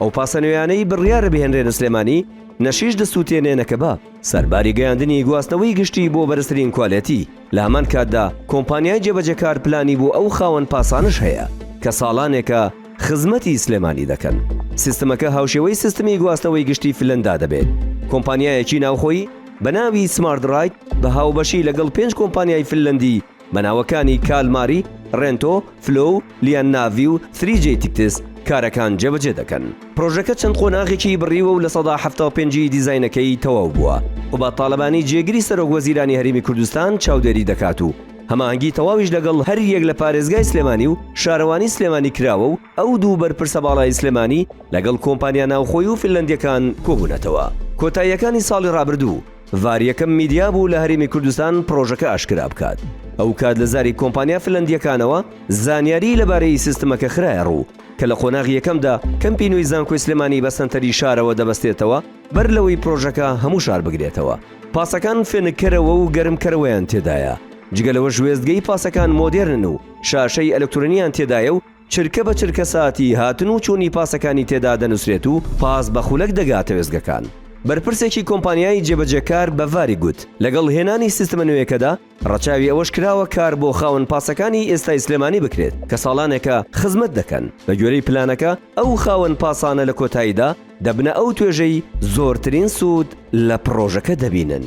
ئەو پاسەنوێیانەی بڕیارە بهێنرێنە سلێمانی نەشیش دەسووتێنێنەکە بە سەرباری گەیاندنی گواستنەوەی گشتی بۆ بەرزترین کواڵێتی. لە هەمان کاتدا کۆمپانیای جێبەجەکار پلانی بۆ ئەو خاوەن پاسانش هەیە کە ساڵانێکە خزمەتی سلێمانی دەکەن. سیستمەکە هاوشێوەی سیستمی گواستنەوەی گشتی فنلەندا دەبێت. کۆمپانیایەکی ناوخۆی بە ناوی سمارت ڕایت بە هاوبەشی لەگەڵ 5 کۆمپانیای فنلەندی بەناوەکانی کالماری، ڕێنتۆ، فلۆ، لیان ناڤی و 3J تیکتس کارەکان جێبەجێ دەکەن. پرۆژەکە چەند قۆناغێکی بڕیوە و لە 175 دیزاینەکەی تەواو بووە و بە تاالبانی جێگیری سەرۆک وەزیرانی هەرێمی کوردستان چاودێری دەکات و هەماهەنگی تەواویش لەگەڵ هەر یەک لە پارێزگای سلێمانی و شارەوانی سلێمانی کراوە و ئەو دوو بەرپرسە باڵای سلێمانی لەگەڵ کۆمپانیا ناوخۆی و فنلەندیەکان کۆبوونەتەوە. کۆتاییەکانی ساڵی ڕابردوو ڤاریەکەم میدیا بوو لە هەرێمی کوردستان پرۆژەکە ئاشکرا بکات. ئەو کات لە زاری کۆمپانیا فنلەندیەکانەوە زانیاری لەبارەی سیستمەکە خرایە ڕوو کە لە قۆناغی یەکەمدا کەمپی نوێی زانکۆی سلێمانی بە سنتەری شارەوە دەبەستێتەوە بەر لەوەی پرۆژەکە هەموو شار بگرێتەوە. پاسەکان فێنکەرەوە و گەرمکەرەوەیان تێدایە. جگەلەوە ژوێزگەی پاسەکان مۆدێرن و شاشەی ئەلکترۆنیان تێدایە و چرکە بە چرکە ساتی هاتن و چوونی پاسەکانی تێدا دەنووسرێت و پاس بە خولەک دەگاتە وێزگەکان. بەرپرسێکی کۆمپانیای جێبەجێکار بە ڤاری گوت لەگەڵ هێنانی سیستمە نوێیەکەدا ڕەچاوی ئەوەش کراوە کار بۆ خاوەن پاسەکانی ئێستای سلێمانی بکرێت کە ساڵانێکە خزمەت دەکەن. بە گوێرەی پلانەکە ئەو خاوەن پاسانە لە کۆتاییدا دەبنە ئەو توێژەی زۆرترین سوود لە پرۆژەکە دەبینن.